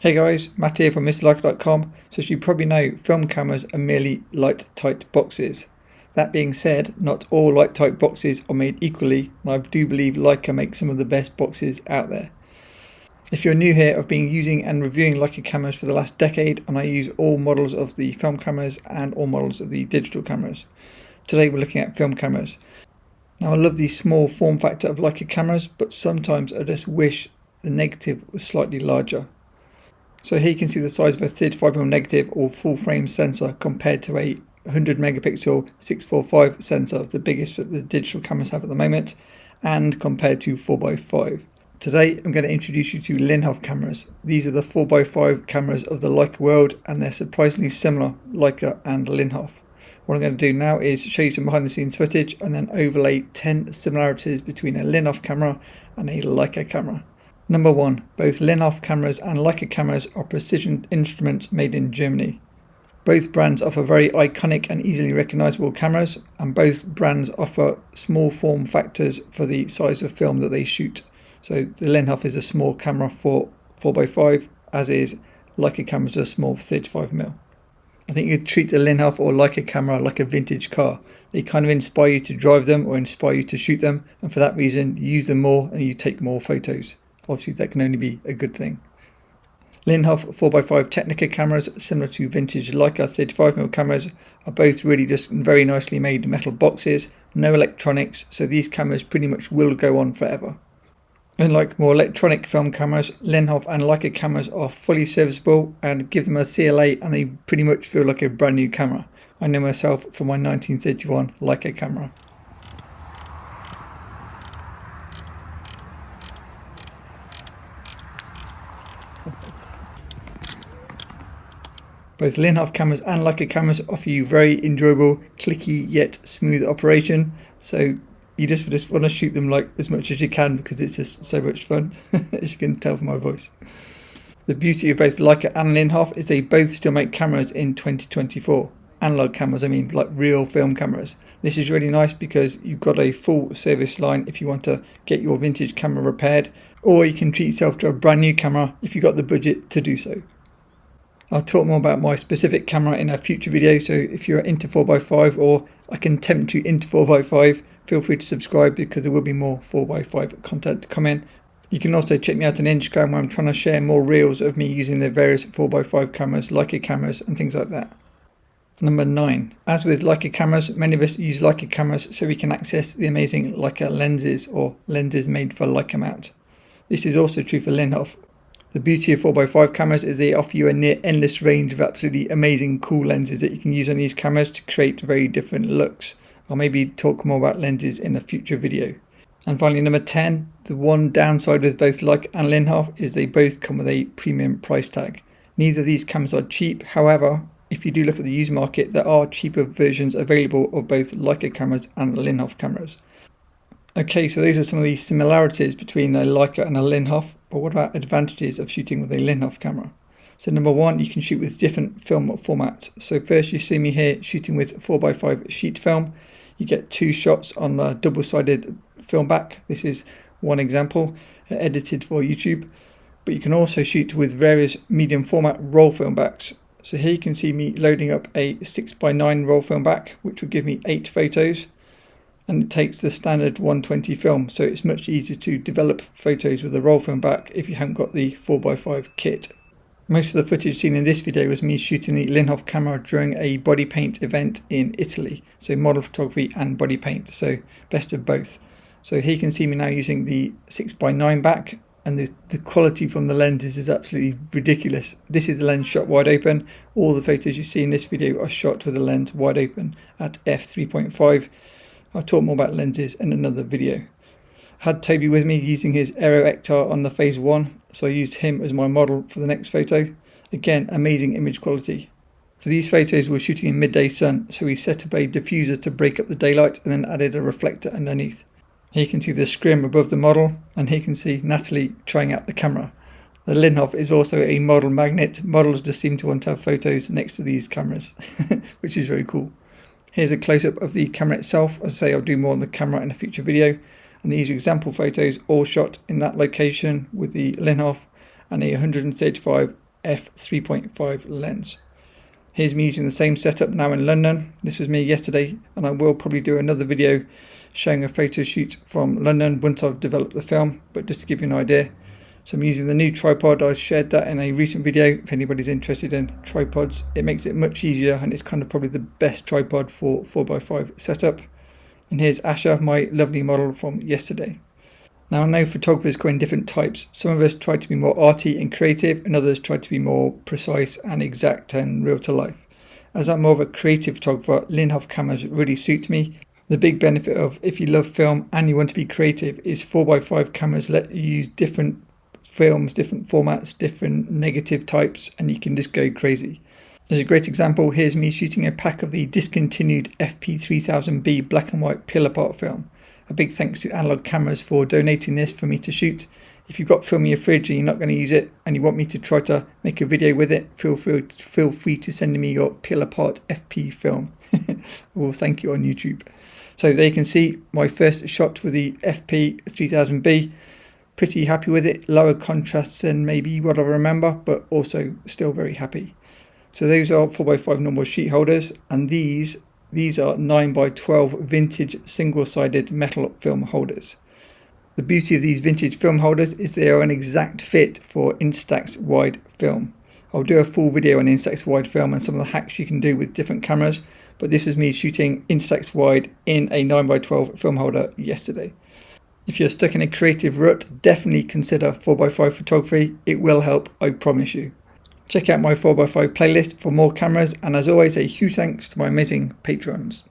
Hey guys, Matt here from MrLeica.com. So as you probably know, film cameras are merely light tight boxes. That being said, not all light tight boxes are made equally, and I do believe Leica makes some of the best boxes out there. If you're new here, I've been using and reviewing Leica cameras for the last decade, and I use all models of the film cameras and all models of the digital cameras. Today we're looking at film cameras. Now I love the small form factor of Leica cameras, but sometimes I just wish the negative was slightly larger. So here you can see the size of a 35mm negative or full frame sensor compared to a 100 megapixel 645 sensor, the biggest that the digital cameras have at the moment, and compared to 4x5. Today I'm going to introduce you to Linhof cameras. These are the 4x5 cameras of the Leica world, and they're surprisingly similar, Leica and Linhof. What I'm going to do now is show you some behind the scenes footage and then overlay 10 similarities between a Linhof camera and a Leica camera. Number 1. Both Linhof cameras and Leica cameras are precision instruments made in Germany. Both brands offer very iconic and easily recognizable cameras, and both brands offer small form factors for the size of film that they shoot. So the Linhof is a small camera for 4x5, as is Leica cameras are small for 35mm. I think you'd treat the Linhof or Leica camera like a vintage car. They kind of inspire you to drive them or inspire you to shoot them, and for that reason you use them more and you take more photos. Obviously that can only be a good thing. Linhof 4x5 Technica cameras, similar to vintage Leica 35mm cameras, are both really just very nicely made metal boxes, no electronics, so these cameras pretty much will go on forever. Unlike more electronic film cameras, Linhof and Leica cameras are fully serviceable, and give them a CLA and they pretty much feel like a brand new camera. I know myself from my 1931 Leica camera. Both Linhof cameras and Leica cameras offer you very enjoyable, clicky yet smooth operation, so you just want to shoot them like as much as you can because it's just so much fun, as you can tell from my voice. The beauty of both Leica and Linhof is they both still make cameras in 2024. Analog cameras, I mean, like real film cameras. This is really nice because you've got a full service line if you want to get your vintage camera repaired, or you can treat yourself to a brand new camera if you've got the budget to do so. I'll talk more about my specific camera in a future video, so if you're into 4x5 or I can tempt you into 4x5, feel free to subscribe because there will be more 4x5 content to come in. You can also check me out on Instagram where I'm trying to share more reels of me using the various 4x5 cameras, Leica cameras and things like that. Number 9. As with Leica cameras, many of us use Leica cameras so we can access the amazing Leica lenses or lenses made for Leica mount. This is also true for Linhof. The beauty of 4x5 cameras is they offer you a near endless range of absolutely amazing cool lenses that you can use on these cameras to create very different looks. I'll maybe talk more about lenses in a future video. And finally, number 10, the one downside with both Leica and Linhof is they both come with a premium price tag. Neither of these cameras are cheap, however, if you do look at the used market, there are cheaper versions available of both Leica cameras and Linhof cameras. Okay, so those are some of the similarities between a Leica and a Linhof, but what about advantages of shooting with a Linhof camera? So number 1, you can shoot with different film formats. So first you see me here shooting with 4x5 sheet film. You get 2 shots on a double-sided film back. This is one example edited for YouTube, but you can also shoot with various medium format roll film backs. So here you can see me loading up a 6x9 roll film back, which will give me 8 photos. And it takes the standard 120 film, so it's much easier to develop photos with a roll film back if you haven't got the 4x5 kit. Most of the footage seen in this video was me shooting the Linhof camera during a body paint event in Italy, so model photography and body paint, so best of both. So here you can see me now using the 6x9 back, and the quality from the lenses is absolutely ridiculous. This is the lens shot wide open. All the photos you see in this video are shot with the lens wide open at f3.5. I'll talk more about lenses in another video. I had Toby with me using his Aero Ectar on the phase 1, so I used him as my model for the next photo. Again, amazing image quality. For these photos we're shooting in midday sun, so we set up a diffuser to break up the daylight and then added a reflector underneath. Here you can see the scrim above the model, and here you can see Natalie trying out the camera. The Linhof is also a model magnet. Models just seem to want to have photos next to these cameras, which is very cool. Here's a close-up of the camera itself. As I say, I'll do more on the camera in a future video. And these are example photos all shot in that location with the Linhof and a 135 f3.5 lens. Here's me using the same setup now in London. This was me yesterday, and I will probably do another video showing a photo shoot from London once I've developed the film, but just to give you an idea. So I'm using the new tripod. I shared that in a recent video. If anybody's interested in tripods, it makes it much easier, and it's kind of probably the best tripod for 4x5 setup. And here's Asha, my lovely model from yesterday. Now I know photographers come in different types. Some of us try to be more arty and creative, and others try to be more precise and exact and real to life. As I'm more of a creative photographer, Linhof cameras really suit me. The big benefit of if you love film and you want to be creative is 4x5 cameras let you use different films, different formats, different negative types, and you can just go crazy. As a great example, here's me shooting a pack of the discontinued FP3000B black and white peel apart film. A big thanks to Analog Cameras for donating this for me to shoot. If you've got film in your fridge and you're not going to use it and you want me to try to make a video with it, feel free to send me your peel apart FP film. Well, thank you on YouTube. So there you can see my first shot with the FP3000B. Pretty happy with it, lower contrast than maybe what I remember, but also still very happy. So those are 4x5 normal sheet holders, and these are 9x12 vintage single-sided metal film holders. The beauty of these vintage film holders is they are an exact fit for Instax wide film. I'll do a full video on Instax wide film and some of the hacks you can do with different cameras, but this is me shooting Instax wide in a 9x12 film holder yesterday. If you're stuck in a creative rut, definitely consider 4x5 photography. It will help, I promise you. Check out my 4x5 playlist for more cameras, and as always, a huge thanks to my amazing patrons.